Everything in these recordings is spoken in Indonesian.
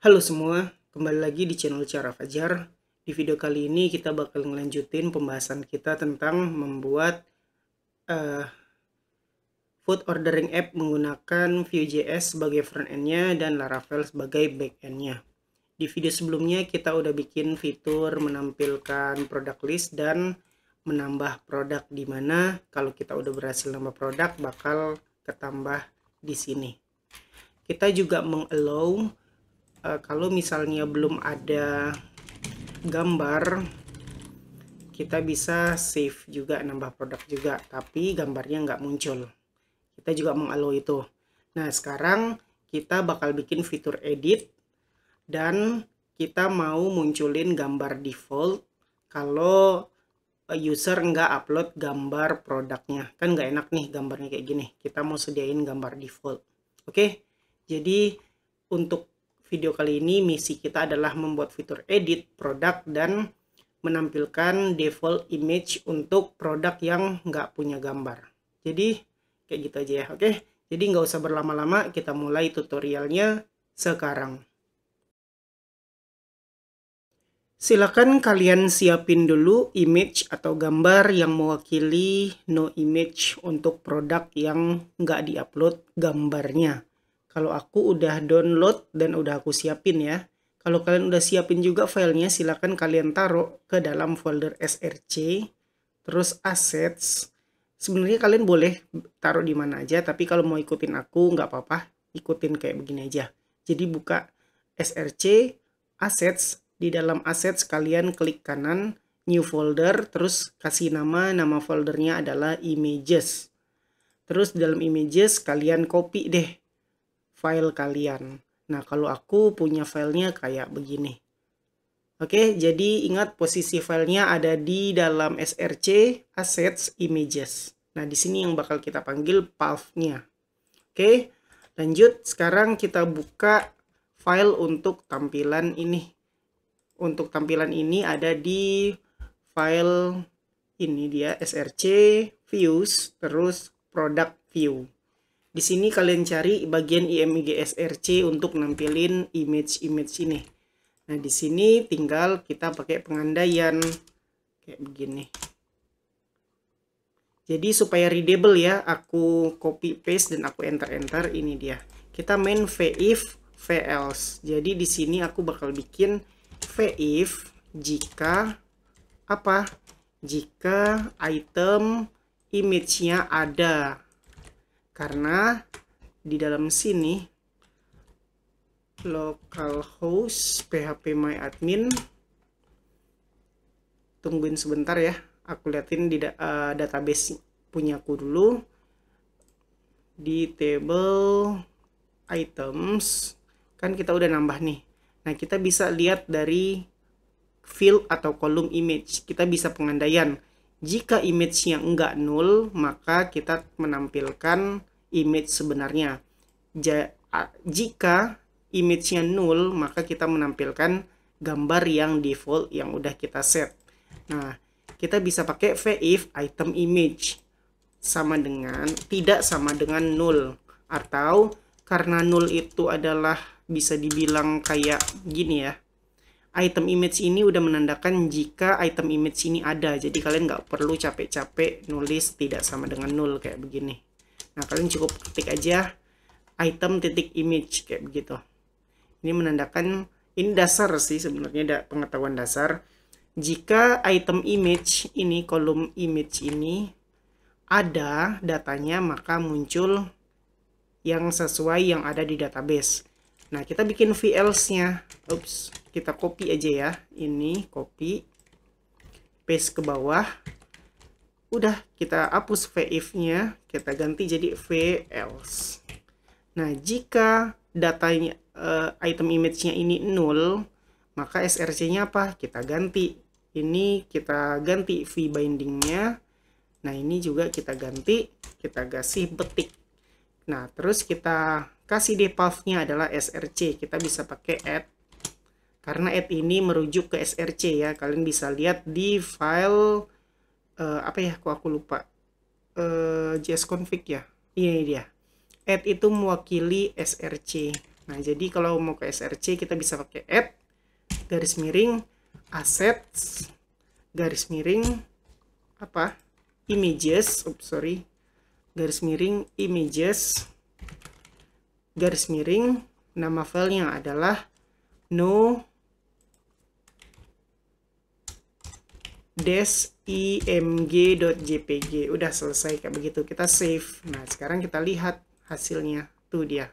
Halo semua, kembali lagi di channel Cara Fajar. Di video kali ini kita bakal ngelanjutin pembahasan kita tentang membuat eh, food ordering app menggunakan Vue.js sebagai front-end-nya dan Laravel sebagai back-end-nya. Di video sebelumnya kita udah bikin fitur menampilkan product list dan menambah produk, di mana kalau kita udah berhasil nambah produk bakal ketambah di sini. Kita juga mengallow kalau misalnya belum ada gambar, kita bisa save juga, nambah produk juga, tapi gambarnya nggak muncul. Kita juga mengallow itu. Nah, sekarang kita bakal bikin fitur edit dan kita mau munculin gambar default kalau user nggak upload gambar produknya. Kan nggak enak nih gambarnya kayak gini. Kita mau sediain gambar default. Oke, jadi untuk video kali ini misi kita adalah membuat fitur edit produk dan menampilkan default image untuk produk yang nggak punya gambar. Jadi kayak gitu aja ya, oke? Jadi nggak usah berlama-lama, kita mulai tutorialnya sekarang. Silakan kalian siapin dulu image atau gambar yang mewakili no image untuk produk yang nggak diupload gambarnya. Kalau aku udah download dan udah aku siapin ya. Kalau kalian udah siapin juga filenya, silakan kalian taruh ke dalam folder src, terus assets. Sebenarnya kalian boleh taruh di mana aja, tapi kalau mau ikutin aku nggak apa-apa, ikutin kayak begini aja. Jadi buka src, assets, di dalam assets kalian klik kanan, new folder, terus kasih nama foldernya adalah images. Terus di dalam images kalian copy deh file kalian. Nah, kalau aku punya filenya kayak begini. Oke, jadi ingat posisi filenya ada di dalam src, assets, images. Nah, di sini yang bakal kita panggil path-nya. Oke, lanjut. Sekarang kita buka file untuk tampilan ini. Untuk tampilan ini ada di file ini dia, src, views, terus product view. Di sini kalian cari bagian img src untuk nampilin image-image ini. Nah, di sini tinggal kita pakai pengandaian kayak begini. Jadi supaya readable ya, aku copy paste dan aku enter ini dia. Kita main vif velse. Jadi di sini aku bakal bikin vif jika apa? Jika item image-nya ada. Karena di dalam sini localhost phpMyAdmin, tungguin sebentar ya, aku liatin di database punyaku dulu. Di table items kan kita udah nambah nih. Nah, kita bisa lihat dari field atau kolom image, kita bisa pengandaian. Jika image-nya enggak null, maka kita menampilkan image sebenarnya. Jika image-nya null, maka kita menampilkan gambar yang default yang udah kita set. Nah, kita bisa pakai vif item image tidak sama dengan null, atau karena null itu adalah bisa dibilang kayak gini ya. Item image ini udah menandakan jika item image ini ada. Jadi kalian nggak perlu capek-capek nulis tidak sama dengan null kayak begini. Nah, kalian cukup ketik aja item titik image kayak begitu. Ini menandakan, ini dasar sih sebenarnya, pengetahuan dasar. Jika item image ini, kolom image ini ada datanya, maka muncul yang sesuai yang ada di database. Nah, kita bikin velse-nya. Kita copy aja ya. Ini copy, paste ke bawah. Udah, kita hapus vif-nya, kita ganti jadi velse. Nah, jika datanya item image-nya ini null, maka src-nya apa? Kita ganti. Ini kita ganti v-binding-nya. Nah, ini juga kita ganti, kita kasih betik. Nah, terus kita kasih deh path-nya adalah src. Kita bisa pakai add, karena add ini merujuk ke src ya. Kalian bisa lihat di file apa ya, kok aku lupa, jsconfig ya. Ini dia. Add itu mewakili src. Nah, jadi kalau mau ke src kita bisa pakai add garis miring assets garis miring apa images, garis miring images garis miring nama filenya adalah no-img.jpg. Udah selesai kayak begitu, kita save. Nah, sekarang kita lihat hasilnya, tuh dia.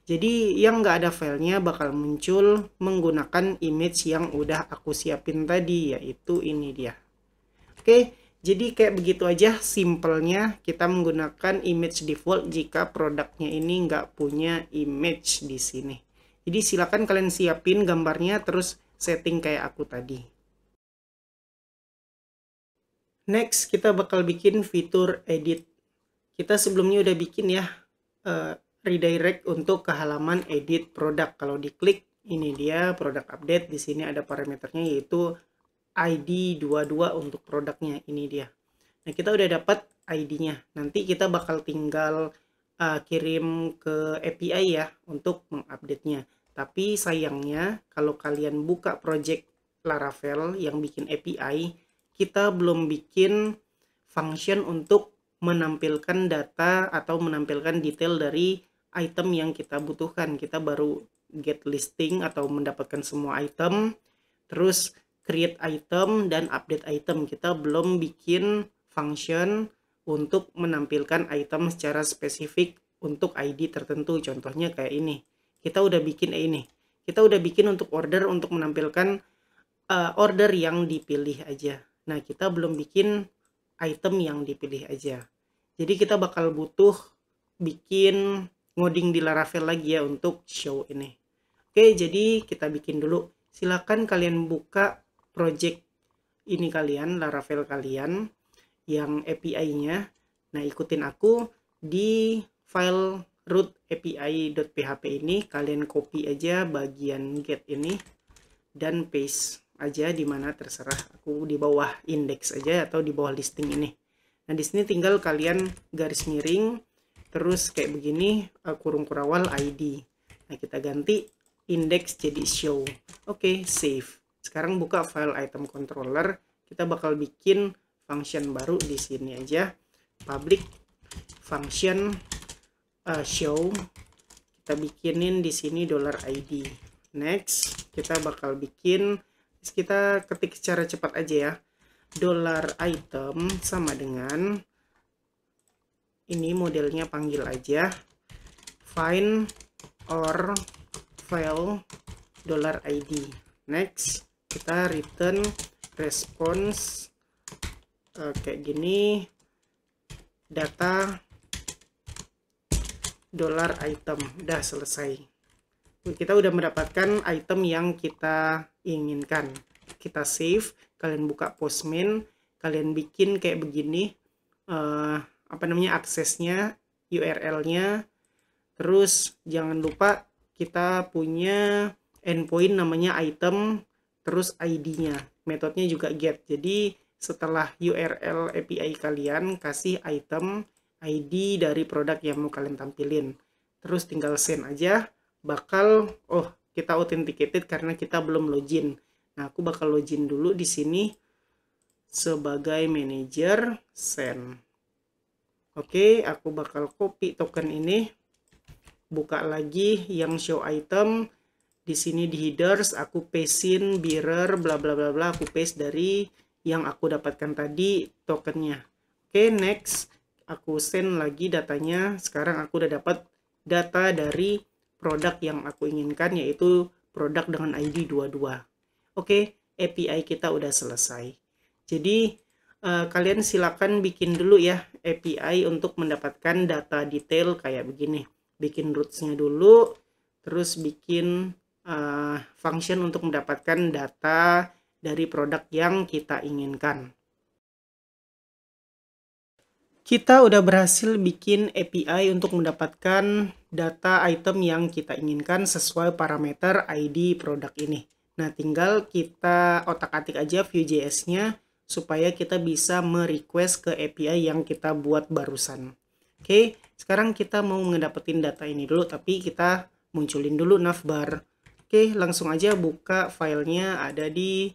Jadi yang nggak ada filenya bakal muncul menggunakan image yang udah aku siapin tadi, yaitu ini dia. Oke, jadi kayak begitu aja simpelnya kita menggunakan image default jika produknya ini nggak punya image di sini. Jadi silakan kalian siapin gambarnya terus setting kayak aku tadi. Next, kita bakal bikin fitur edit. Kita sebelumnya udah bikin ya redirect untuk ke halaman edit produk. Kalau diklik, ini dia produk update. Di sini ada parameternya yaitu ID 22 untuk produknya. Ini dia. Nah, kita udah dapat ID-nya. Nanti kita bakal tinggal kirim ke API ya untuk mengupdate-nya. Tapi sayangnya kalau kalian buka project Laravel yang bikin API, kita belum bikin function untuk menampilkan data atau menampilkan detail dari item yang kita butuhkan. Kita baru get listing atau mendapatkan semua item, terus create item dan update item. Kita belum bikin function untuk menampilkan item secara spesifik untuk ID tertentu. Contohnya kayak ini. Kita udah bikin ini. Kita udah bikin untuk order untuk menampilkan order yang dipilih aja. Nah, kita belum bikin item yang dipilih aja. Jadi kita bakal butuh bikin ngoding di Laravel lagi ya untuk show ini. Oke, jadi kita bikin dulu. Silakan kalian buka project ini kalian, Laravel kalian yang API-nya. Nah, ikutin aku di file root api.php ini, kalian copy aja bagian get ini dan paste aja di mana terserah, aku di bawah index aja atau di bawah listing ini. Nah, di sini tinggal kalian garis miring terus kayak begini kurung kurawal ID. Nah, kita ganti index jadi show. Oke, save. Sekarang buka file item controller, kita bakal bikin function baru di sini aja. Public function show. Kita bikinin di sini $id. Next, kita bakal bikin, kita ketik secara cepat aja ya. $item sama dengan ini modelnya panggil aja find or file $id. Next, kita return response kayak gini, data $item. Udah selesai. Kita udah mendapatkan item yang kita inginkan. Kita save, kalian buka Postman, kalian bikin kayak begini aksesnya, URL-nya. Terus jangan lupa kita punya endpoint namanya item, terus ID-nya. Metodenya juga get. Jadi setelah URL API kalian kasih item ID dari produk yang mau kalian tampilin. Terus tinggal send aja. Bakal kita authenticated karena kita belum login. Nah, aku bakal login dulu di sini sebagai manager send. Oke, aku bakal copy token ini. Buka lagi yang show item. Di sini di headers aku pastein bearer bla bla bla bla, aku paste dari yang aku dapatkan tadi tokennya. Oke, next. Aku send lagi datanya. Sekarang aku udah dapat data dari produk yang aku inginkan, yaitu produk dengan ID 22. Oke, API kita udah selesai. Jadi kalian silakan bikin dulu ya API untuk mendapatkan data detail kayak begini. Bikin roots-nya dulu, terus bikin function untuk mendapatkan data dari produk yang kita inginkan. Kita udah berhasil bikin API untuk mendapatkan data item yang kita inginkan sesuai parameter ID produk ini. Nah, tinggal kita otak-atik aja Vue.js-nya supaya kita bisa merequest ke API yang kita buat barusan. Oke, sekarang kita mau ngedapetin data ini dulu, tapi kita munculin dulu navbar. Oke, langsung aja buka filenya, ada di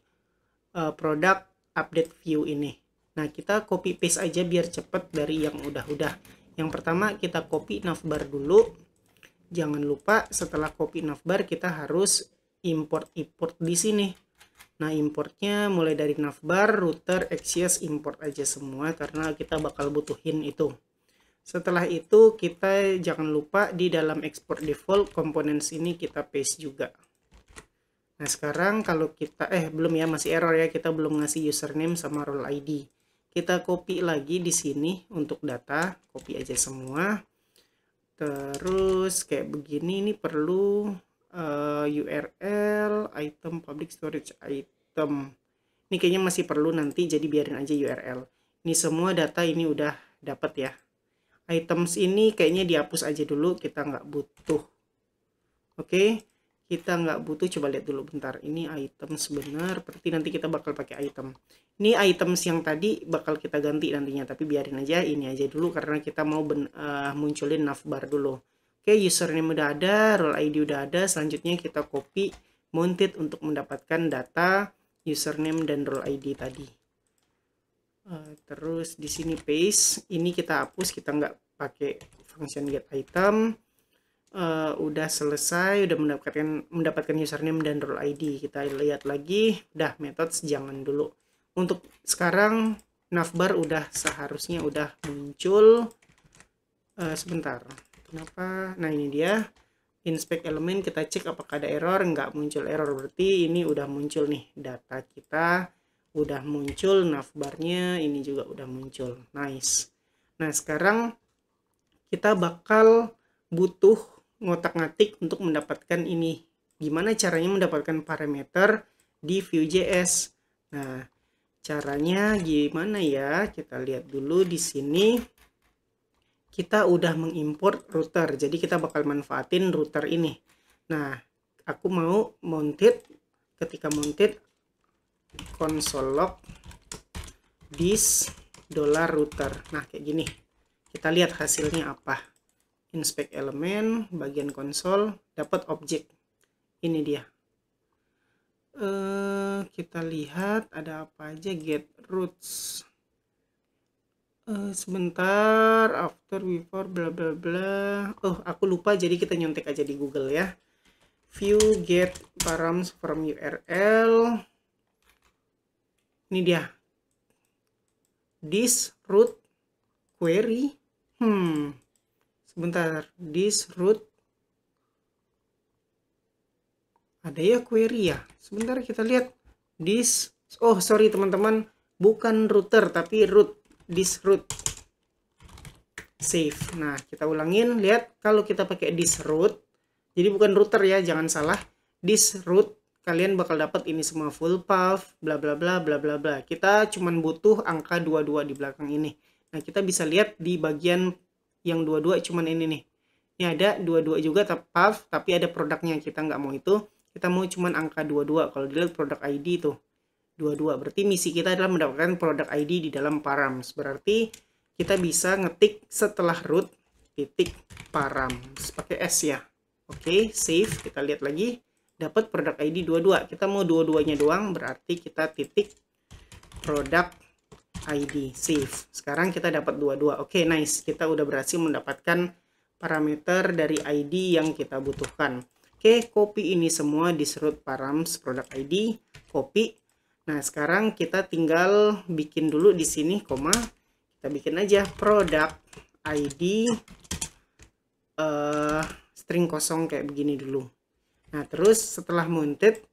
product update view ini. Nah, kita copy paste aja biar cepet dari yang udah-udah. Yang pertama kita copy navbar dulu. Jangan lupa setelah copy navbar kita harus import di sini. Nah, importnya mulai dari navbar, router, access, import aja semua karena kita bakal butuhin itu. Setelah itu kita jangan lupa di dalam export default components ini kita paste juga. Nah, sekarang kalau kita belum ya, masih error ya, kita belum ngasih username sama role ID. Kita copy lagi di sini untuk data, copy aja semua. Terus kayak begini, ini perlu URL, item, public storage item. Ini kayaknya masih perlu nanti, jadi biarin aja URL. Ini semua data ini udah dapat ya. Items ini kayaknya dihapus aja dulu, kita nggak butuh. Oke, kita nggak butuh, coba lihat dulu bentar. Ini item sebenar, berarti nanti kita bakal pakai item. Ini items yang tadi bakal kita ganti nantinya, tapi biarin aja ini aja dulu karena kita mau munculin navbar dulu. Oke, username udah ada, role ID udah ada. Selanjutnya kita copy mounted untuk mendapatkan data username dan role ID tadi. Terus di sini paste, ini kita hapus, kita nggak pakai function get item. Udah selesai, udah mendapatkan username dan role ID. Kita lihat lagi, udah methods jangan dulu. Untuk sekarang navbar udah seharusnya udah muncul. Sebentar. Kenapa? Nah, ini dia inspect elemen, kita cek apakah ada error. Nggak muncul error, berarti ini udah muncul nih data kita, udah muncul navbarnya, ini juga udah muncul. Nice. Nah, sekarang kita bakal butuh ngotak-ngatik untuk mendapatkan ini. Gimana caranya mendapatkan parameter di Vue.js? Nah, caranya gimana ya? Kita lihat dulu di sini. Kita udah mengimport router, jadi kita bakal manfaatin router ini. Nah, aku mau mounted, ketika mounted console log this $router. Nah, kayak gini. Kita lihat hasilnya apa. Inspect elemen, bagian konsol, dapat objek. Ini dia. Kita lihat ada apa aja, get roots. Sebentar, after, before, bla bla bla. Aku lupa, jadi kita nyontek aja di Google ya. View get params from URL. Ini dia. This root query. Sebentar, this root. Ada ya query ya. Sebentar kita lihat. This. Sorry teman-teman. Bukan router, tapi root. This root. Save. Nah, kita ulangin. Lihat, kalau kita pakai this root. Jadi bukan router ya, jangan salah. This root. Kalian bakal dapat ini semua full path, bla bla bla bla bla bla. Kita cuman butuh angka 22 di belakang ini. Nah, kita bisa lihat di bagian yang 22 cuman ini nih. Ini ada 22 juga path, tapi ada produknya. Kita nggak mau itu. Kita mau cuman angka 22. Kalau dilihat produk ID tuh 22. Berarti misi kita adalah mendapatkan produk ID di dalam params. Berarti kita bisa ngetik setelah root titik params. Pakai S ya. Oke, save. Kita lihat lagi. Dapat produk ID 22. Kita mau dua-duanya doang, berarti kita titik produk ID, save. Sekarang kita dapat 22. Oke, nice. Kita udah berhasil mendapatkan parameter dari ID yang kita butuhkan. Oke, copy ini semua di root params produk ID, copy. Nah, sekarang kita tinggal bikin dulu di sini koma. Kita bikin aja produk ID string kosong kayak begini dulu. Nah, terus setelah mounted,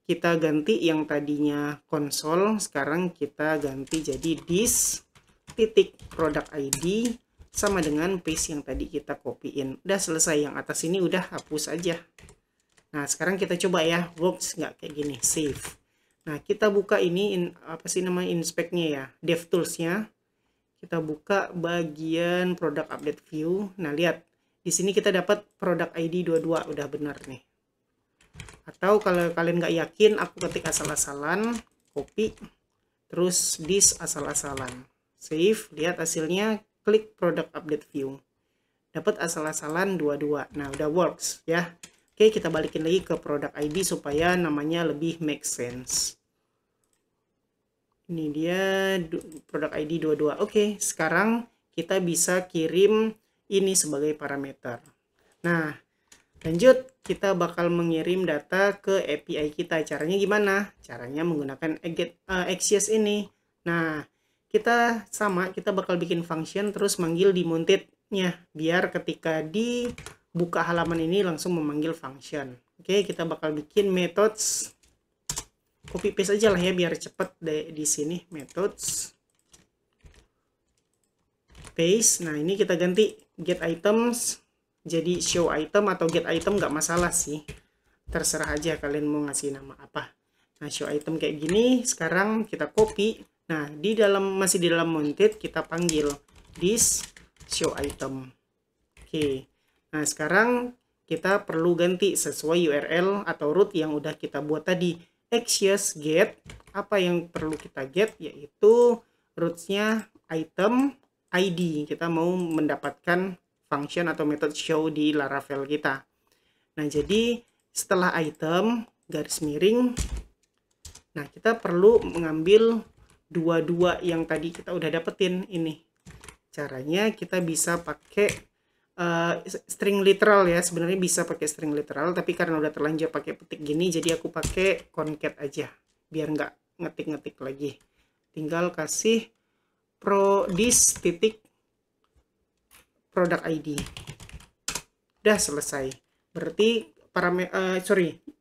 kita ganti yang tadinya konsol, sekarang kita ganti jadi this titik product ID sama dengan paste yang tadi kita copyin. Udah selesai, yang atas ini udah hapus aja. Nah, sekarang kita coba ya, works nggak kayak gini, save. Nah, kita buka ini, apa sih namanya, inspect-nya ya, DevTools-nya. Kita buka bagian product update view. Nah, lihat, di sini kita dapat product ID 22, udah benar nih. Atau kalau kalian nggak yakin, aku ketik asal-asalan, copy, terus this asal-asalan, save, lihat hasilnya, klik product update view, dapat asal-asalan 22. Nah, udah works ya. Oke, kita balikin lagi ke product ID supaya namanya lebih make sense. Ini dia product ID 22. Oke, sekarang kita bisa kirim ini sebagai parameter. Nah, lanjut, kita bakal mengirim data ke API kita. Caranya gimana? Caranya menggunakan Axios ini. Nah, kita bakal bikin function terus manggil di mounted-nya. Biar ketika dibuka halaman ini langsung memanggil function. Oke, kita bakal bikin methods. Copy paste aja lah ya biar cepet di sini. Methods. Paste. Nah, ini kita ganti get items jadi show item atau get item nggak masalah sih, terserah aja kalian mau ngasih nama apa. Nah, show item kayak gini. Sekarang kita copy. Nah, masih di dalam mounted kita panggil this show item. Oke. Nah, sekarang kita perlu ganti sesuai URL atau root yang udah kita buat tadi. Axios get, apa yang perlu kita get, yaitu rootsnya item ID. Kita mau mendapatkan function atau method show di Laravel kita. Nah, jadi setelah item garis miring, nah kita perlu mengambil dua yang tadi kita udah dapetin ini. Caranya kita bisa pakai string literal ya. Sebenarnya bisa pakai string literal, tapi karena udah terlanjur pakai petik gini, jadi aku pakai concat aja biar nggak ngetik-ngetik lagi. Tinggal kasih this titik product ID. Udah selesai. Berarti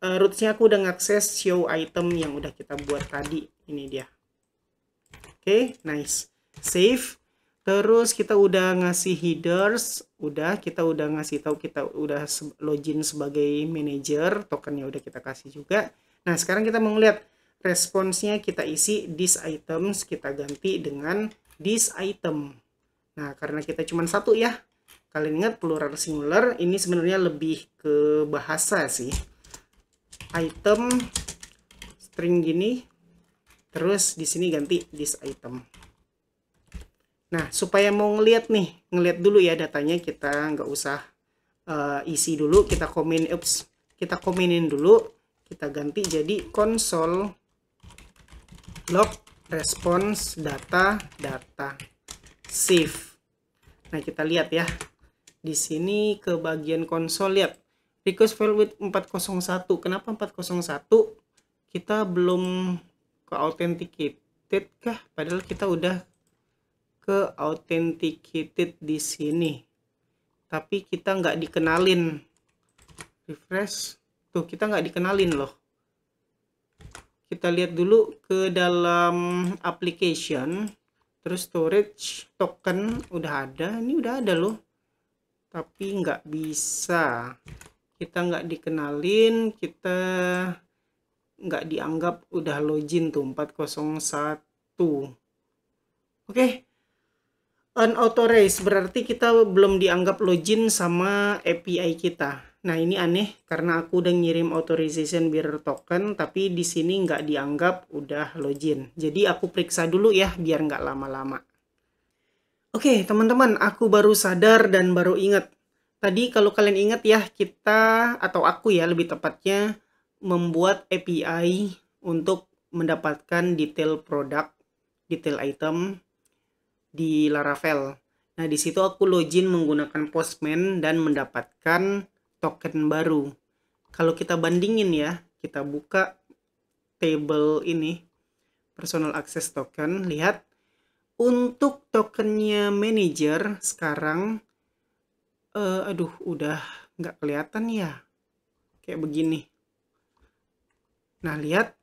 rootsnya aku udah ngakses show item yang udah kita buat tadi. Ini dia. Oke, nice. Save. Terus kita udah ngasih headers, kita udah ngasih tahu kita udah login sebagai manager, tokennya udah kita kasih juga. Nah, sekarang kita mau lihat responsnya, kita isi this items, kita ganti dengan this item. Nah, karena kita cuma satu ya. Kalian ingat plural singular, ini sebenarnya lebih ke bahasa sih. Item string gini. Terus di sini ganti this item. Nah, supaya mau ngeliat dulu ya datanya, kita nggak usah isi dulu, kita komenin dulu, kita ganti jadi console log response data save. Nah, kita lihat ya. Di sini ke bagian konsol, lihat request file with 401. Kenapa 401? Kita belum ke authenticated kah? Padahal kita udah ke authenticated di sini, tapi kita nggak dikenalin. Refresh tuh, kita nggak dikenalin loh. Kita lihat dulu ke dalam application, terus storage token udah ada, ini udah ada loh, tapi nggak bisa, kita nggak dikenalin, kita nggak dianggap udah login tuh 401. Oke. Unauthorized berarti kita belum dianggap login sama API kita. Nah, ini aneh karena aku udah ngirim authorization bearer token, tapi di sini nggak dianggap udah login. Jadi aku periksa dulu ya biar nggak lama-lama. Oke, teman-teman, aku baru sadar dan baru ingat. Tadi kalau kalian ingat ya, kita atau aku ya lebih tepatnya membuat API untuk mendapatkan detail produk, detail item di Laravel. Nah, di situ aku login menggunakan Postman dan mendapatkan token baru. Kalau kita bandingin ya, kita buka table ini, personal access token, lihat untuk tokennya manager sekarang, udah nggak kelihatan ya, kayak begini. Nah, lihat,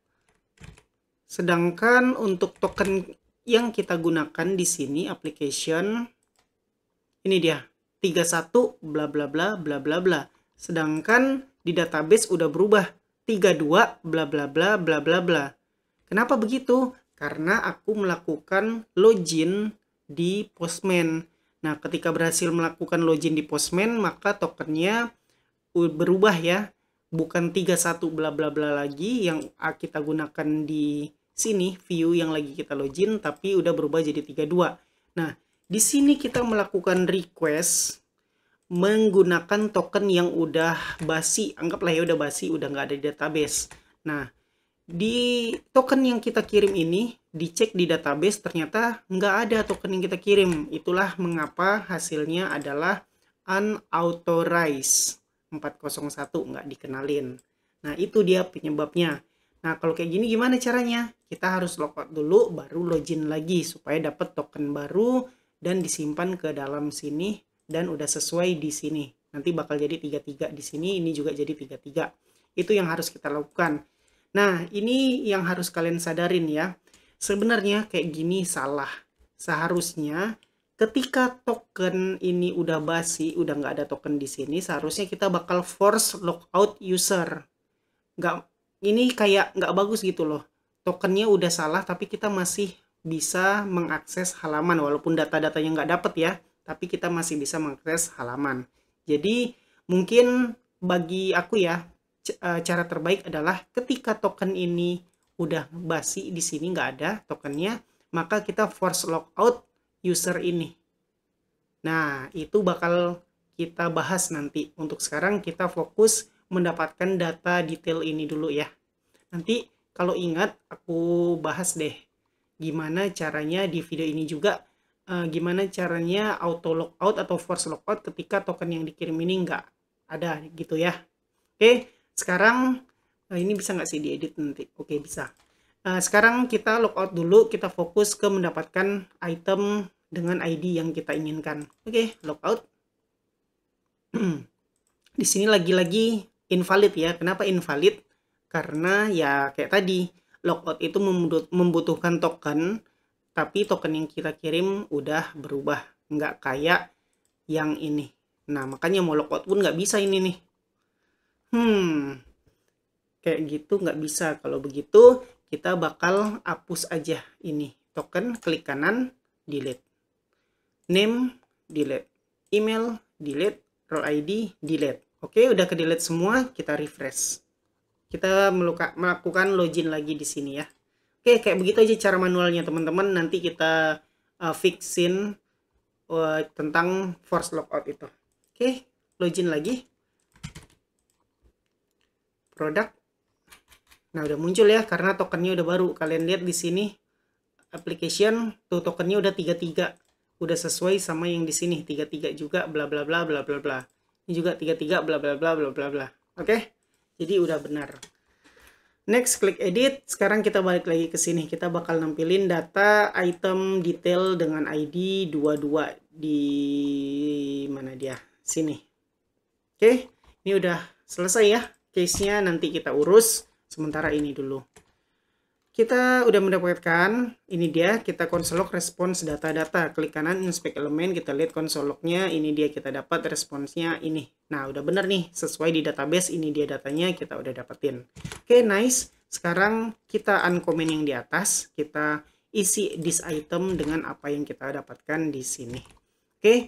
sedangkan untuk token yang kita gunakan di sini application ini dia 31 bla bla bla bla bla bla, sedangkan di database udah berubah 32 bla bla bla bla bla bla. Kenapa begitu? Karena aku melakukan login di Postman. Nah, ketika berhasil melakukan login di Postman, maka tokennya berubah ya, bukan 31 bla bla bla lagi yang kita gunakan di sini view yang lagi kita login, tapi udah berubah jadi 32. Nah, di sini kita melakukan request menggunakan token yang udah basi. Anggaplah ya udah basi, udah nggak ada di database. Nah, di token yang kita kirim ini, dicek di database ternyata nggak ada token yang kita kirim. Itulah mengapa hasilnya adalah unauthorized 401, nggak dikenalin. Nah, itu dia penyebabnya. Nah, kalau kayak gini gimana caranya? Kita harus logout dulu, baru login lagi supaya dapat token baru dan disimpan ke dalam sini dan udah sesuai di sini. Nanti bakal jadi 33 di sini, ini juga jadi 33. Itu yang harus kita lakukan. Nah, ini yang harus kalian sadarin ya. Sebenarnya kayak gini salah. Seharusnya ketika token ini udah basi, udah nggak ada token di sini, seharusnya kita bakal force logout user. Ini kayak nggak bagus gitu loh. Tokennya udah salah, tapi kita masih bisa mengakses halaman. Walaupun data-datanya nggak dapet ya, tapi kita masih bisa mengakses halaman. Jadi mungkin bagi aku ya, cara terbaik adalah ketika token ini udah basi, di sini nggak ada tokennya, maka kita force logout user ini. Nah, itu bakal kita bahas nanti. Untuk sekarang kita fokus mendapatkan data detail ini dulu ya. Nanti kalau ingat aku bahas deh gimana caranya di video ini juga, gimana caranya auto logout atau force logout ketika token yang dikirim ini nggak ada gitu ya. Oke, sekarang ini bisa nggak sih diedit nanti? Oke, bisa. Sekarang kita logout dulu, kita fokus ke mendapatkan item dengan ID yang kita inginkan. Oke, logout. Di sini lagi-lagi invalid ya. Kenapa invalid? Karena ya kayak tadi, logout itu membutuhkan token, tapi token yang kita kirim udah berubah. Nggak kayak yang ini. Nah, makanya mau logout pun nggak bisa ini nih. Kayak gitu nggak bisa. Kalau begitu, kita bakal hapus aja ini. Token, klik kanan, delete. Name, delete. Email, delete. Role ID, delete. Oke, udah ke delete semua, kita refresh. Kita melakukan login lagi di sini ya. Oke, kayak begitu aja cara manualnya teman-teman. Nanti kita fixin tentang force logout itu. Oke, login lagi. Produk. Nah, udah muncul ya karena tokennya udah baru. Kalian lihat di sini application tuh tokennya udah 33. Udah sesuai sama yang di sini 33 juga bla bla bla bla bla bla. Ini juga 33 bla bla bla bla bla bla. Oke. Jadi udah benar. Next, klik edit. Sekarang kita balik lagi ke sini. Kita bakal nampilin data item detail dengan ID 22 di mana dia? Sini. Oke, ini udah selesai ya. Case-nya nanti kita urus. Sementara ini dulu. Kita udah mendapatkan, ini dia, kita konsolog respons data-data. Klik kanan, inspect elemen, kita lihat konsolognya, ini dia kita dapat responsnya ini. Nah, udah bener nih, sesuai di database, ini dia datanya, kita udah dapetin. Oke, nice. Sekarang kita uncomment yang di atas, kita isi this item dengan apa yang kita dapatkan di sini. Oke,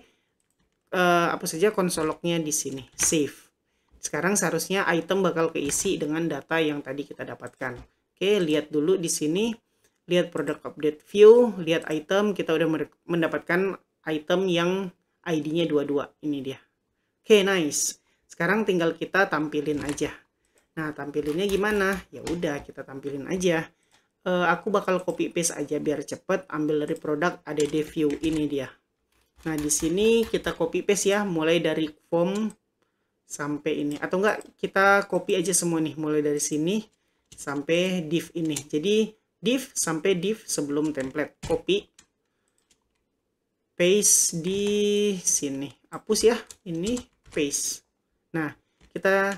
apa saja konsolognya di sini, save. Sekarang seharusnya item bakal keisi dengan data yang tadi kita dapatkan. Oke, lihat dulu di sini, lihat product update view, lihat item, kita udah mendapatkan item yang ID-nya 22, ini dia. Oke, nice. Sekarang tinggal kita tampilin aja. Nah, tampilinnya gimana? Ya udah, kita tampilin aja. Aku bakal copy paste aja biar cepet, ambil dari produk add view, ini dia. Nah, di sini kita copy paste ya, mulai dari form sampai ini. Atau enggak, kita copy aja semua nih, mulai dari sini sampai div ini. Jadi div sampai div sebelum template. Copy, paste di sini. Hapus ya, ini paste. Nah, kita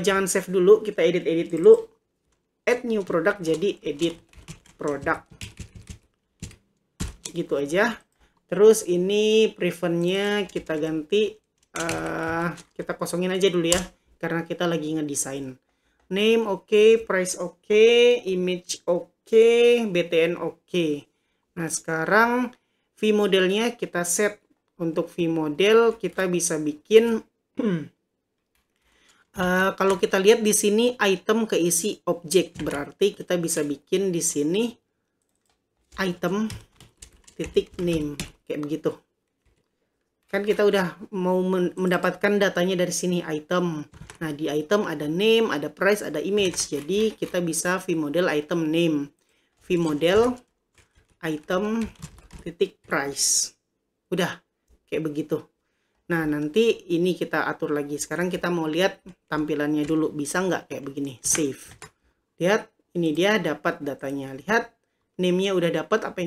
jangan save dulu, kita edit dulu. Add new product jadi edit product. Gitu aja. Terus ini preventnya kita ganti, kita kosongin aja dulu ya, karena kita lagi ngedesain. Name oke, price oke, image oke, BTN oke. Nah, sekarang vModelnya kita set. Untuk vModel kita bisa bikin kalau kita lihat di sini item keisi objek, berarti kita bisa bikin di sini item titik name kayak begitu. Kan kita udah mau mendapatkan datanya dari sini, item. Nah, di item ada name, ada price, ada image. Jadi kita bisa vmodel item name, vmodel item titik price. Udah kayak begitu. Nah, nanti ini kita atur lagi. Sekarang kita mau lihat tampilannya dulu. Bisa nggak kayak begini? Save. Lihat, ini dia dapat datanya. Lihat, name-nya udah dapat, apa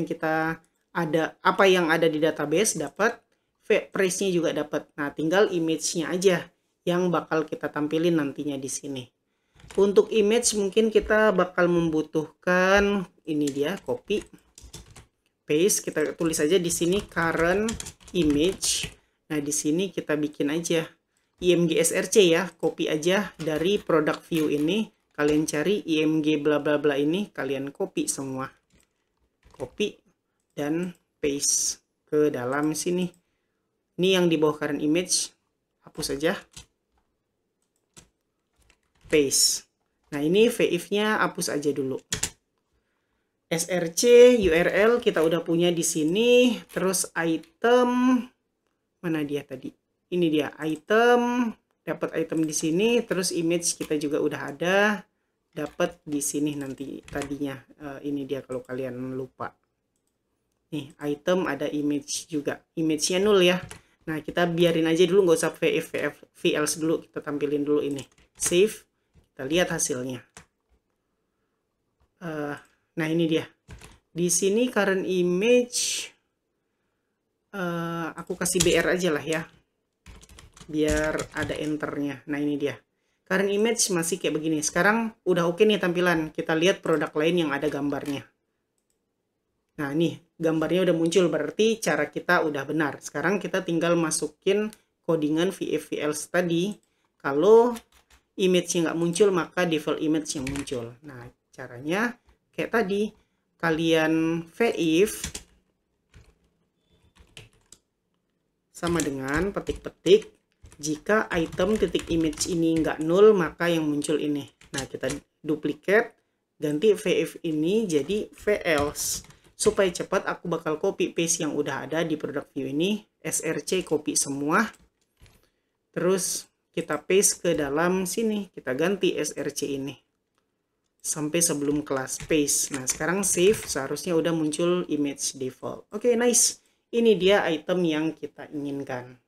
yang ada di database dapat, price-nya juga dapat. Nah, tinggal image-nya aja yang bakal kita tampilin nantinya di sini. Untuk image mungkin kita bakal membutuhkan ini dia, copy, paste, kita tulis aja di sini current image. Nah, di sini kita bikin aja img src ya, copy aja dari product view ini. Kalian cari img bla bla bla ini, kalian copy semua. Copy dan paste ke dalam sini. Ini yang di bawah current image, hapus aja. Paste. Nah, ini VIF-nya hapus aja dulu. src URL kita udah punya di sini. Terus item, mana dia tadi? Ini dia item, dapat item di sini. Terus image kita juga udah ada, dapat di sini nanti tadinya. Ini dia kalau kalian lupa. Nih, item ada image juga. Image-nya 0 ya. Nah, kita biarin aja dulu, nggak usah VLs dulu. Kita tampilin dulu ini. Save. Kita lihat hasilnya. Nah, ini dia. Di sini current image, aku kasih BR aja lah ya. Biar ada enternya. Nah, ini dia. Current image masih kayak begini. Sekarang udah oke nih tampilan. Kita lihat produk lain yang ada gambarnya. Nah, nih gambarnya udah muncul, berarti cara kita udah benar. Sekarang kita tinggal masukin codingan VFVLs tadi. Kalau image-nya nggak muncul, maka default image yang muncul. Nah, caranya kayak tadi, kalian VIF sama dengan petik-petik. Jika item titik image ini nggak 0, maka yang muncul ini. Nah, kita duplicate, ganti VIF ini jadi VLs. Supaya cepat, aku bakal copy paste yang udah ada di product view ini. src copy semua. Terus kita paste ke dalam sini. Kita ganti src ini. Sampai sebelum kelas paste. Nah, sekarang save. Seharusnya udah muncul image default. Oke, nice. Ini dia item yang kita inginkan.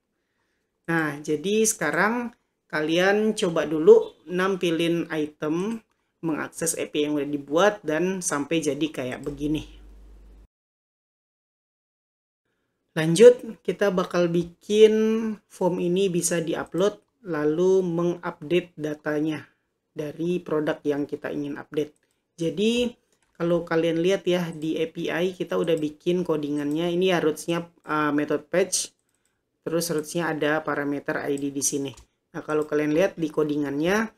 Nah, jadi sekarang kalian coba dulu nampilin item, mengakses API yang udah dibuat, dan sampai jadi kayak begini. Lanjut, kita bakal bikin form ini bisa diupload, lalu mengupdate datanya dari produk yang kita ingin update. Jadi, kalau kalian lihat ya, di API kita udah bikin codingannya. Ini ya roots-nya method page, terus roots-nya ada parameter ID di sini. Nah, kalau kalian lihat di codingannya,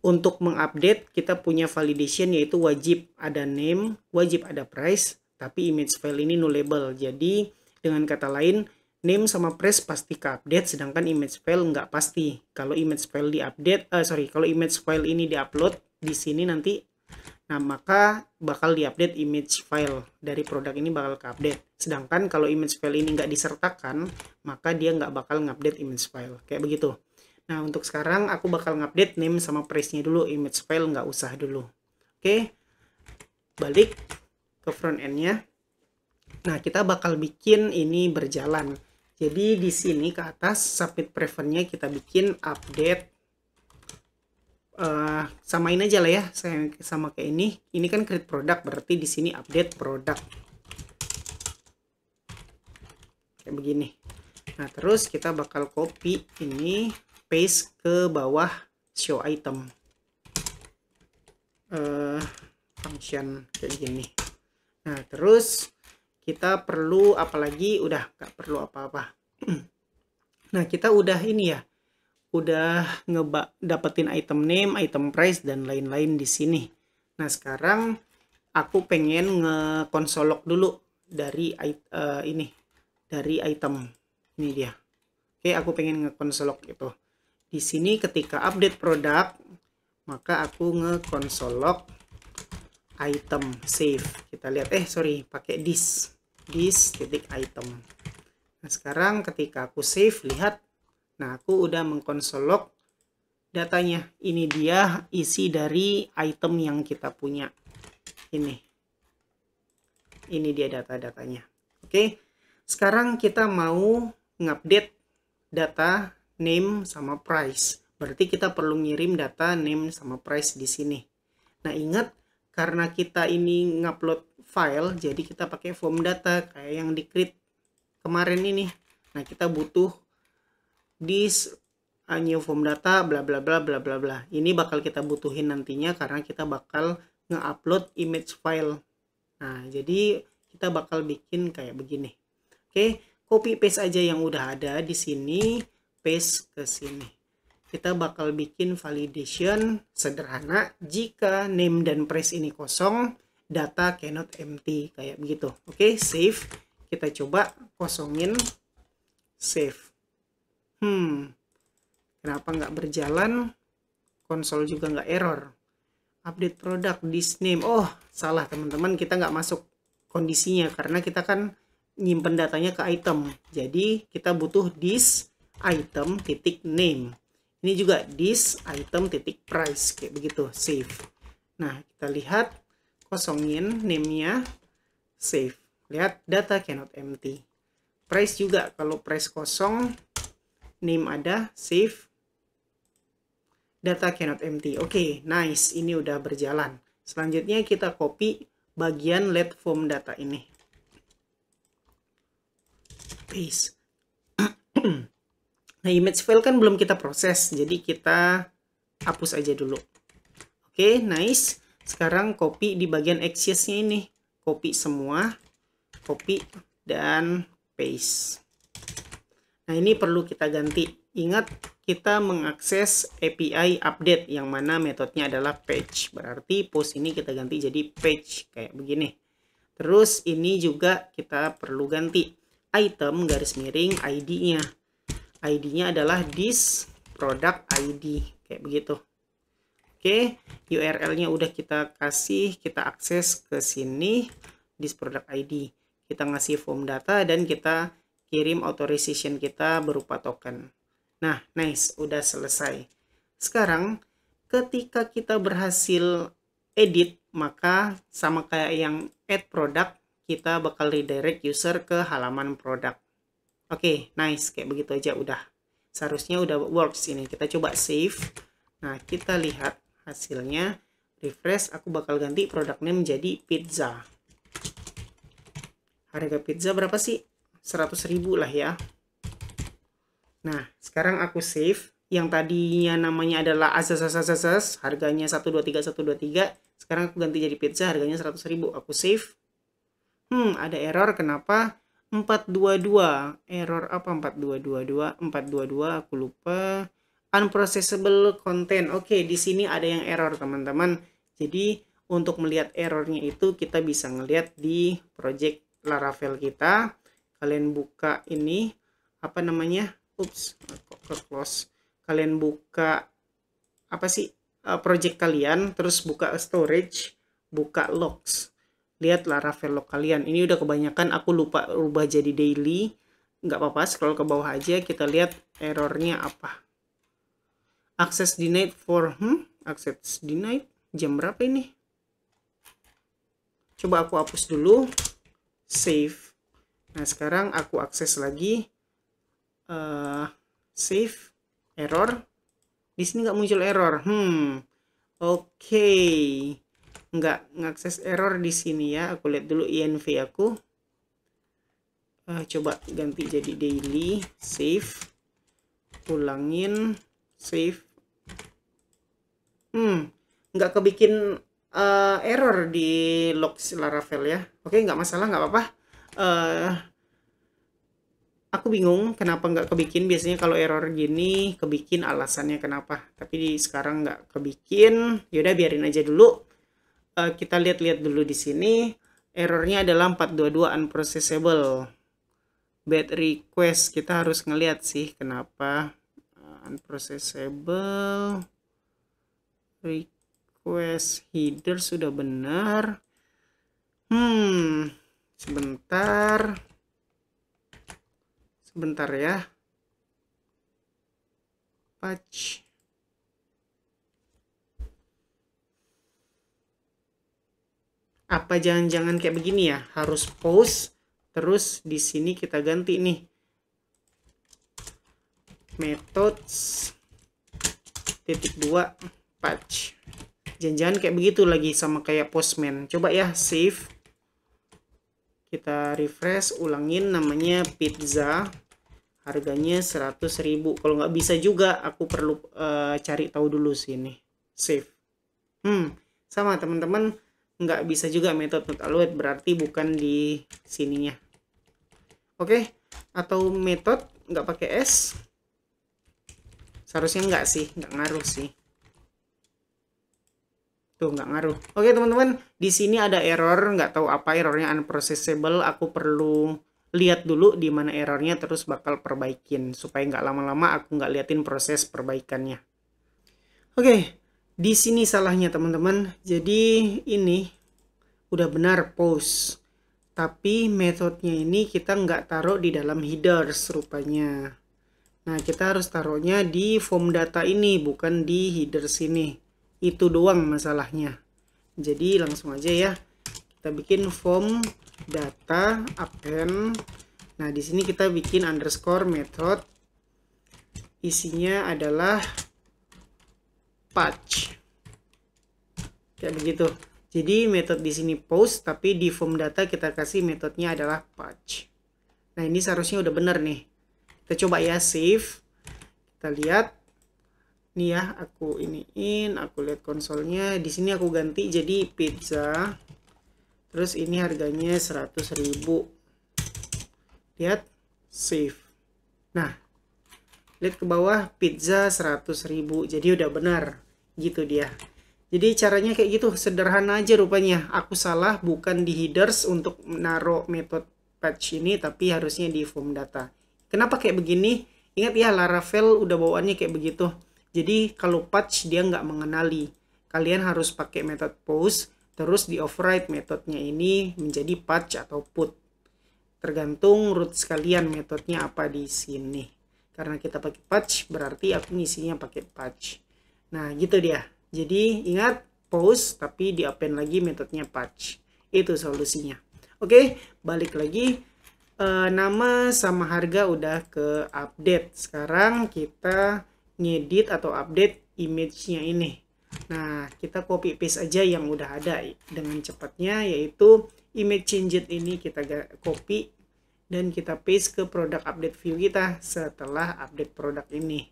untuk mengupdate kita punya validation, yaitu wajib ada name, wajib ada price, tapi image file ini nullable. Jadi, dengan kata lain, name sama price pasti ke-update, sedangkan image file nggak pasti. Kalau image file kalau image file ini diupload di sini nanti, nah maka bakal diupdate image file dari produk ini, bakal ke-update. Sedangkan kalau image file ini nggak disertakan, maka dia nggak bakal ngupdate image file. Kayak begitu. Nah, untuk sekarang aku bakal ngupdate name sama price-nya dulu, image file nggak usah dulu. Oke, balik ke front end-nya. Nah, kita bakal bikin ini berjalan. Jadi di sini ke atas submit preference-nya kita bikin update. Samain aja lah ya, sama kayak ini. Ini kan create product, berarti di sini update product. Kayak begini. Nah, terus kita bakal copy ini, paste ke bawah show item. Function kayak gini. Nah, terus kita perlu apalagi, udah nggak perlu apa-apa. Nah, kita udah ini ya, udah dapetin item name, item price, dan lain-lain di sini. Nah, sekarang aku pengen ngekonsolok dulu dari dari item ini dia. Oke, aku pengen ngekonsolok itu. Di sini ketika update produk, maka aku ngekonsolok item save. Kita lihat, pakai this titik item. Nah, sekarang ketika aku save, lihat. Nah, aku udah mengkonsolog datanya. Ini dia isi dari item yang kita punya. Ini dia data-datanya. Oke. Sekarang kita mau ngupdate data name sama price. Berarti kita perlu ngirim data name sama price di sini. Nah, ingat karena kita ini ngupload file, jadi kita pakai form data kayak yang di create kemarin ini. Nah, kita butuh this new form data bla bla bla bla bla bla. Ini bakal kita butuhin nantinya karena kita bakal nge-upload image file. Nah, jadi kita bakal bikin kayak begini. Oke, copy paste aja yang udah ada di sini, paste ke sini. Kita bakal bikin validation sederhana. Jika name dan price ini kosong, data cannot empty, kayak begitu. Oke, save. Kita coba kosongin, save. Kenapa nggak berjalan? Konsol juga nggak error. Update product, this name. Oh, salah teman-teman, kita nggak masuk kondisinya karena kita kan nyimpen datanya ke item. Jadi kita butuh this item titik name. Ini juga this item titik price, kayak begitu. Save. Nah, kita lihat, kosongin name-nya, save. Lihat, data cannot empty. Price juga, kalau price kosong, name ada, save. Data cannot empty. Oke, nice. Ini udah berjalan. Selanjutnya kita copy bagian let form data ini. Paste. Nah, image file kan belum kita proses, jadi kita hapus aja dulu. Oke, nice. Sekarang copy di bagian access-nya ini. Copy semua, copy dan paste. Nah, ini perlu kita ganti. Ingat, kita mengakses API update yang mana metodenya adalah page. Berarti post ini kita ganti jadi page kayak begini. Terus ini juga kita perlu ganti item garis miring ID-nya. ID-nya adalah this product ID, kayak begitu. Oke, URL-nya udah kita kasih, kita akses ke sini, this product ID. Kita ngasih form data dan kita kirim authorization kita berupa token. Nah, nice, udah selesai. Sekarang, ketika kita berhasil edit, maka sama kayak yang add product, kita bakal redirect user ke halaman produk. Oke, nice, kayak begitu aja udah. Seharusnya udah works ini. Kita coba save. Nah, kita lihat hasilnya. Refresh, aku bakal ganti produk name jadi pizza. Harga pizza berapa sih? 100.000 lah ya. Nah, sekarang aku save. Yang tadinya namanya adalah asas, harganya 123, sekarang aku ganti jadi pizza, harganya 100.000. Aku save. Ada error, kenapa? 422. Error apa 4222? 422 aku lupa. Unprocessable content. Oke, di sini ada yang error, teman-teman. Jadi, untuk melihat errornya itu kita bisa ngelihat di project Laravel kita. Kalian buka ini, apa namanya? Ups, kok ke close. Kalian buka apa sih? Project kalian, terus buka storage, buka logs. Lihat Laravel log kalian. Ini udah kebanyakan, aku lupa rubah jadi daily. Nggak apa-apa, scroll ke bawah aja, kita lihat errornya apa. Access denied for, access denied, jam berapa ini? Coba aku hapus dulu, save. Nah, sekarang aku akses lagi, save, error. Di sini nggak muncul error. Oke. Nggak ngakses error di sini ya. Aku lihat dulu INV aku. Coba ganti jadi daily, save, ulangin, save. Nggak kebikin error di log Laravel ya. Oke, nggak masalah, nggak apa-apa. Aku bingung kenapa nggak kebikin. Biasanya kalau error gini kebikin alasannya kenapa. Tapi sekarang nggak kebikin. Yaudah, biarin aja dulu. Kita lihat-lihat dulu di sini. Errornya adalah 422 unprocessable. Bad request. Kita harus ngeliat sih kenapa unprocessable. Request header sudah benar. Sebentar. bentar ya. Patch. Apa jangan-jangan kayak begini ya? Harus pause, terus di sini kita ganti nih. Methods .2 patch. Jangan-jangan kayak begitu lagi sama kayak Postman. Coba ya, save. Kita refresh, ulangin namanya pizza. Harganya 100.000. Kalau nggak bisa juga, aku perlu cari tahu dulu sini. Save. Sama teman-teman, nggak bisa juga method not allowed, berarti bukan di sininya. Oke, atau method nggak pakai S. Seharusnya nggak sih, nggak ngaruh sih. Tuh, nggak ngaruh. Oke teman-teman, di sini ada error, nggak tahu apa errornya, unprocessable. Aku perlu lihat dulu di mana errornya, terus bakal perbaikin. Supaya nggak lama-lama aku nggak liatin proses perbaikannya. Oke, di sini salahnya teman-teman. Jadi ini udah benar pause. Tapi metodenya ini kita nggak taruh di dalam headers rupanya. Nah, kita harus taruhnya di form data ini, bukan di headers ini. Itu doang masalahnya. Jadi langsung aja ya. Kita bikin form data append. Nah, di sini kita bikin underscore method. Isinya adalah patch. Kayak begitu. Jadi metode di sini post, tapi di form data kita kasih metodenya adalah patch. Nah, ini seharusnya udah bener nih. Kita coba ya, save. Kita lihat. Nih ya, aku iniin, aku lihat konsolnya. Di sini aku ganti jadi pizza. Terus ini harganya 100.000. Lihat, save. Nah, lihat ke bawah, pizza 100.000. Jadi udah benar. Gitu dia. Jadi caranya kayak gitu, sederhana aja rupanya. Aku salah, bukan di headers untuk menaruh metode patch ini, tapi harusnya di form data. Kenapa kayak begini? Ingat ya, Laravel udah bawaannya kayak begitu. Jadi kalau patch dia nggak mengenali. Kalian harus pakai metode post, terus di override metodenya ini menjadi patch atau put. Tergantung root sekalian metodenya apa di sini. Karena kita pakai patch, berarti aku ngisinya pakai patch. Nah, gitu dia. Jadi ingat post, tapi di append lagi metodenya patch. Itu solusinya. Oke, balik lagi. Nama sama harga udah ke update. Sekarang kita ngedit atau update image-nya ini. Nah, kita copy paste aja yang udah ada dengan cepatnya, yaitu image change ini kita copy dan kita paste ke product update view kita setelah update produk ini.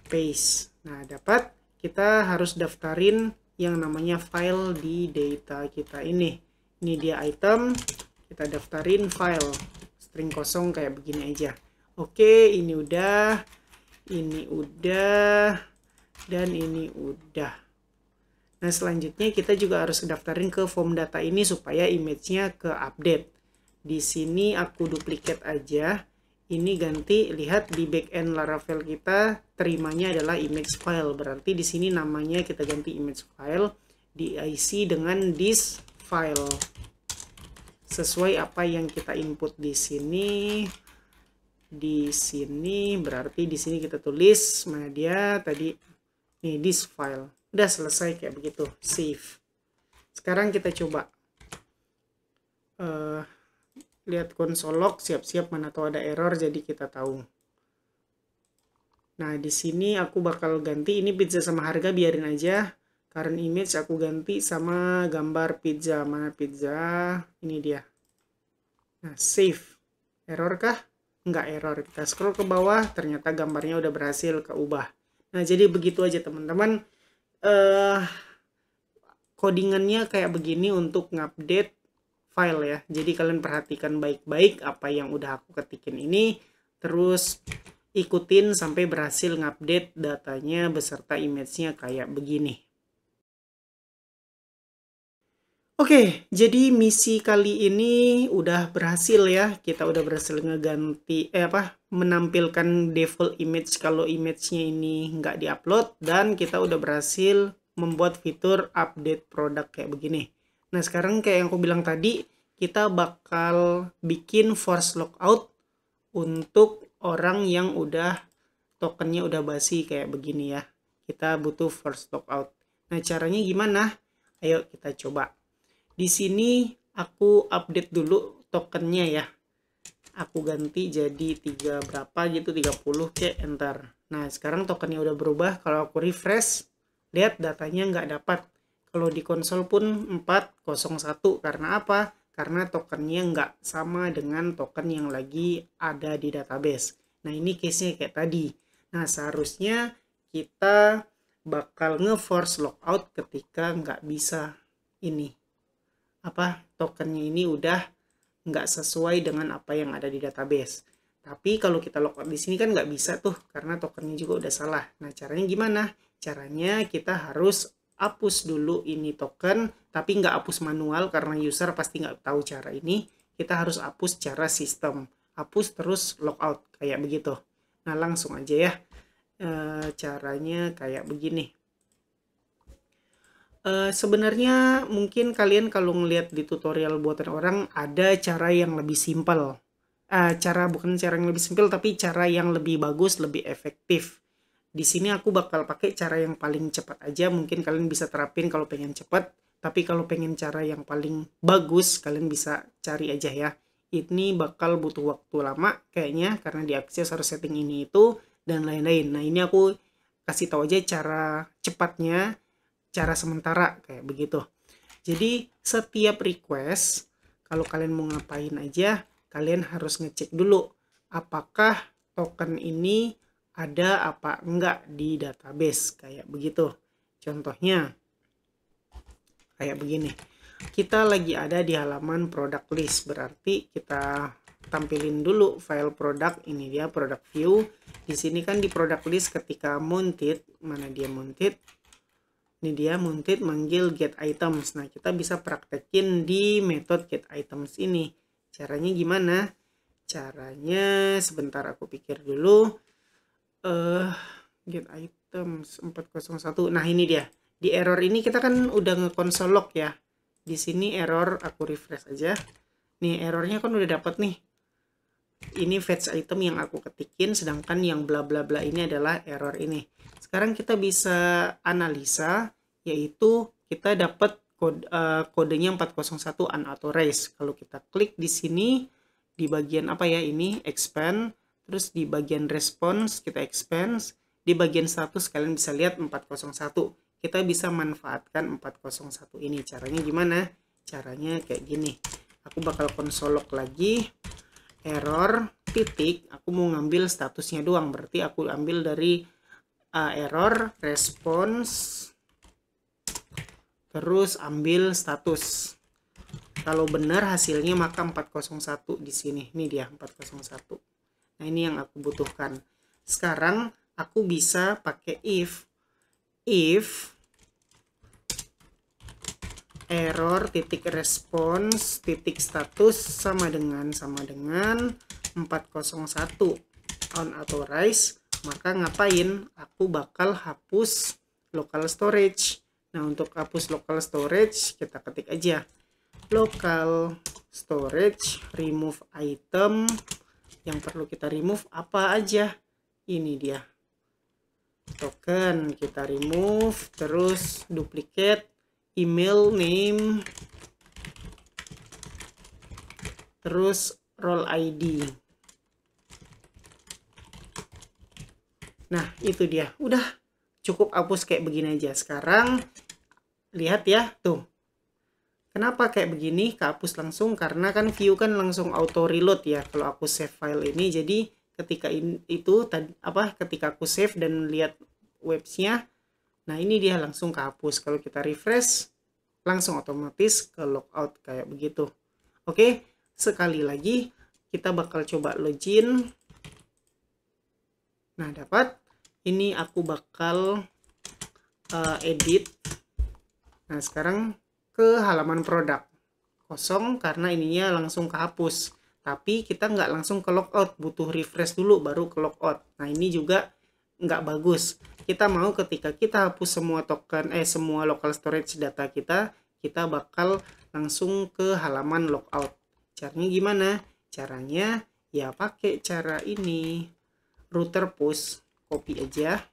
Paste. Nah, dapat. Kita harus daftarin yang namanya file di data kita ini. Ini dia item. Kita daftarin file string kosong kayak begini aja. Oke, ini udah, dan ini udah. Nah, selanjutnya kita juga harus daftarin ke form data ini supaya image-nya ke update. Di sini aku duplikat aja. Ini ganti, lihat di backend Laravel kita terimanya adalah image file. Berarti di sini namanya kita ganti image file, diisi dengan this file. Sesuai apa yang kita input di sini. Di sini berarti di sini kita tulis mana dia tadi. Nih, this file. Udah selesai kayak begitu. Save. Sekarang kita coba lihat console log, siap-siap mana tahu ada error jadi kita tahu. Nah, di sini aku bakal ganti ini pizza sama harga, biarin aja. Current image aku ganti sama gambar pizza. Mana pizza? Ini dia. Nah, save. Error kah? Nggak error. Kita scroll ke bawah, ternyata gambarnya udah berhasil keubah. Nah, jadi begitu aja teman-teman. Codingannya kayak begini untuk ngupdate file ya. Jadi kalian perhatikan baik-baik apa yang udah aku ketikin ini. Terus ikutin sampai berhasil ngupdate datanya beserta image-nya kayak begini. Oke, jadi misi kali ini udah berhasil ya. Kita udah berhasil ngeganti, menampilkan default image kalau image-nya ini nggak diupload. Dan kita udah berhasil membuat fitur update produk kayak begini. Nah, sekarang kayak yang aku bilang tadi, kita bakal bikin force logout untuk orang yang udah tokennya udah basi kayak begini ya. Kita butuh force logout. Nah, caranya gimana? Ayo kita coba. Di sini aku update dulu tokennya ya. Aku ganti jadi 3 berapa gitu, 30 ke enter. Nah, sekarang tokennya udah berubah. Kalau aku refresh, lihat datanya nggak dapat. Kalau di konsol pun 401. Karena apa? Karena tokennya nggak sama dengan token yang lagi ada di database. Nah, ini case-nya kayak tadi. Nah, seharusnya kita bakal nge-force logout ketika nggak bisa ini. Tokennya ini udah nggak sesuai dengan apa yang ada di database. Tapi kalau kita logout di sini kan nggak bisa tuh, karena tokennya juga udah salah. Nah, caranya gimana? Caranya kita harus hapus dulu ini token, tapi nggak hapus manual karena user pasti nggak tahu cara ini. Kita harus hapus cara sistem. Hapus terus logout, kayak begitu. Nah, langsung aja ya. Caranya kayak begini. Sebenarnya mungkin kalian kalau ngelihat di tutorial buatan orang ada cara yang lebih simpel. Bukan cara yang lebih simpel tapi cara yang lebih bagus, lebih efektif. Di sini aku bakal pakai cara yang paling cepat aja. Mungkin kalian bisa terapin kalau pengen cepat. Tapi kalau pengen cara yang paling bagus, kalian bisa cari aja ya. Ini bakal butuh waktu lama kayaknya karena di Access harus setting ini itu dan lain-lain. Nah, ini aku kasih tahu aja cara cepatnya, cara sementara kayak begitu. Jadi setiap request kalau kalian mau ngapain aja, kalian harus ngecek dulu apakah token ini ada apa enggak di database kayak begitu. Contohnya kayak begini. Kita lagi ada di halaman product list, berarti kita tampilin dulu file product. Ini dia product view. Di sini kan di product list ketika mounted, mana dia mounted? Ini dia mounted manggil get items. Nah, kita bisa praktekin di metode get items ini. Caranya gimana? Caranya sebentar aku pikir dulu. Get items 401. Nah, ini dia. Di error ini kita kan udah nge-console log ya. Di sini error, aku refresh aja. Nih, errornya kan udah dapat nih. Ini fetch item yang aku ketikin, sedangkan yang bla bla bla ini adalah error ini. Sekarang kita bisa analisa, yaitu kita dapat kodenya 401 unauthorized. Kalau kita klik di sini, di bagian apa ya, ini expand, terus di bagian response kita expand, di bagian status kalian bisa lihat 401. Kita bisa manfaatkan 401 ini. Caranya gimana? Caranya kayak gini. Aku bakal console log lagi. Error titik, aku mau ngambil statusnya doang, berarti aku ambil dari error response terus ambil status. Kalau benar hasilnya maka 401 di sini. Ini dia 401. Nah, ini yang aku butuhkan. Sekarang aku bisa pakai if error titik response titik status sama dengan 401 unauthorized, maka ngapain? Aku bakal hapus local storage. Nah, untuk hapus local storage kita ketik aja local storage remove item. Yang perlu kita remove apa aja? Ini dia token, kita remove, terus duplicate email name, terus role ID. Nah, itu dia. Udah cukup hapus kayak begini aja. Sekarang lihat ya, tuh. Kenapa kayak begini? Kehapus langsung karena kan view kan langsung auto reload ya kalau aku save file ini. Jadi ketika ketika aku save dan lihat websnya, nah ini dia langsung kehapus. Kalau kita refresh langsung otomatis ke logout kayak begitu. Oke, sekali lagi kita bakal coba login. Nah, dapat. Ini aku bakal edit. Nah, sekarang ke halaman produk. Kosong karena ininya langsung kehapus. Tapi kita nggak langsung ke logout, butuh refresh dulu baru ke logout. Nah, ini juga nggak bagus. Kita mau ketika kita hapus semua token, semua local storage data kita bakal langsung ke halaman logout. Caranya gimana? Caranya Ya pakai cara ini. Router push, copy aja,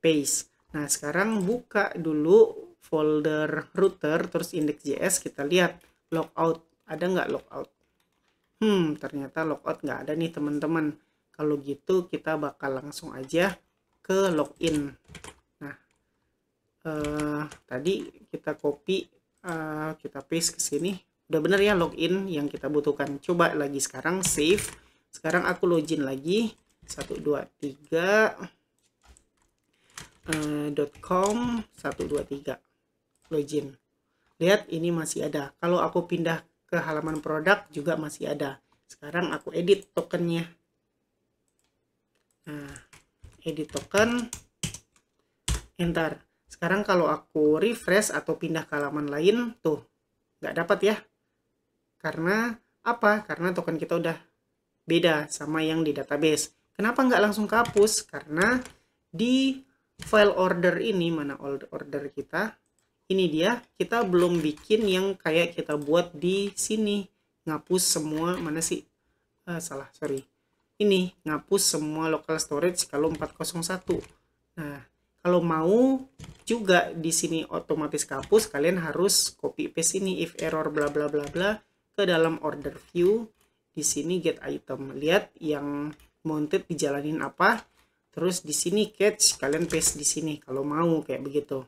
paste. Nah, sekarang buka dulu folder router, terus index.js, kita lihat logout. Ada nggak logout? Ternyata logout nggak ada nih teman-teman. Kalau gitu kita bakal langsung aja ke login. Nah, tadi kita copy, kita paste ke sini. Udah bener ya login yang kita butuhkan. Coba lagi sekarang save. Sekarang aku login lagi 123.com 123 login. Lihat ini masih ada. Kalau aku pindah ke halaman produk juga masih ada. Sekarang aku edit tokennya. Nah, edit token, enter. Sekarang kalau aku refresh atau pindah ke halaman lain, tuh nggak dapat ya. Karena apa? Karena token kita udah beda sama yang di database. Kenapa nggak langsung kehapus? Karena di file order ini, mana order kita? Ini dia, kita belum bikin yang kayak kita buat di sini. Ngapus semua, mana sih? Sorry. Ini, ngapus semua local storage kalau 401. Nah, kalau mau juga di sini otomatis kehapus, kalian harus copy paste ini if error bla bla bla bla ke dalam order view. Di sini get item, lihat yang mounted dijalanin apa, terus di sini catch, kalian paste di sini kalau mau kayak begitu.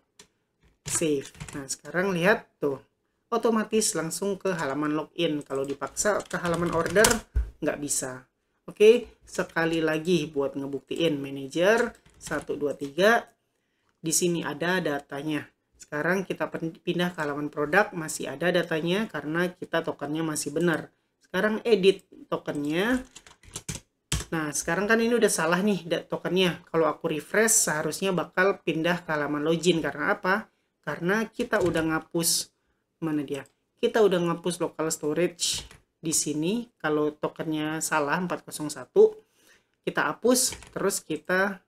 Save. Nah, sekarang lihat tuh, otomatis langsung ke halaman login. Kalau dipaksa ke halaman order nggak bisa. Oke, sekali lagi buat ngebuktiin, manager 123, di sini ada datanya. Sekarang kita pindah ke halaman produk, masih ada datanya karena kita tokennya masih benar. Sekarang edit tokennya. Nah, sekarang kan ini udah salah nih tokennya. Kalau aku refresh seharusnya bakal pindah ke halaman login. Karena apa? Karena kita udah ngapus, mana dia? Kita udah ngapus local storage di sini. Kalau tokennya salah 401, kita hapus, terus kita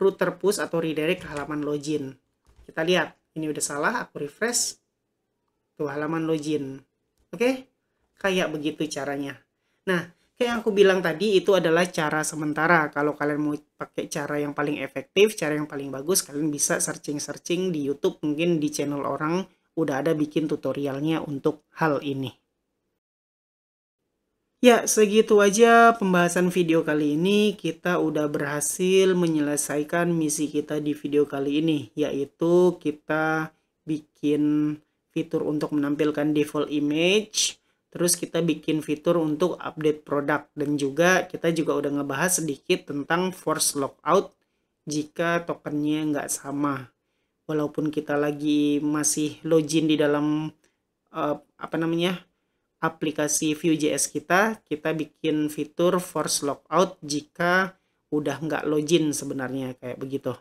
router push atau redirect ke halaman login. Kita lihat, ini udah salah, aku refresh. Tuh halaman login. Oke? Kayak begitu caranya. Nah, kayak yang aku bilang tadi, itu adalah cara sementara. Kalau kalian mau pakai cara yang paling efektif, cara yang paling bagus, kalian bisa searching-searching di YouTube, mungkin di channel orang udah ada bikin tutorialnya untuk hal ini. Ya, segitu aja pembahasan video kali ini. Kita udah berhasil menyelesaikan misi kita di video kali ini, yaitu kita bikin fitur untuk menampilkan default image, terus kita bikin fitur untuk update produk, dan juga kita juga udah ngebahas sedikit tentang force logout jika tokennya nggak sama. Walaupun kita lagi masih login di dalam aplikasi Vue.js kita bikin fitur force logout jika udah nggak login sebenarnya, kayak begitu.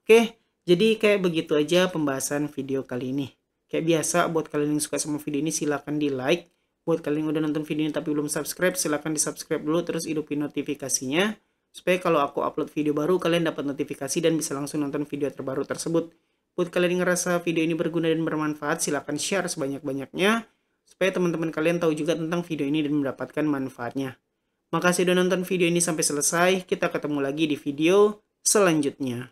Oke, jadi kayak begitu aja pembahasan video kali ini. Kayak biasa, buat kalian yang suka sama video ini silahkan di like. Buat kalian yang udah nonton video ini tapi belum subscribe, silahkan di subscribe dulu, terus hidupin notifikasinya, supaya kalau aku upload video baru kalian dapat notifikasi dan bisa langsung nonton video terbaru tersebut. Buat kalian yang ngerasa video ini berguna dan bermanfaat, silahkan share sebanyak-banyaknya, supaya teman-teman kalian tahu juga tentang video ini dan mendapatkan manfaatnya. Makasih udah nonton video ini sampai selesai. Kita ketemu lagi di video selanjutnya.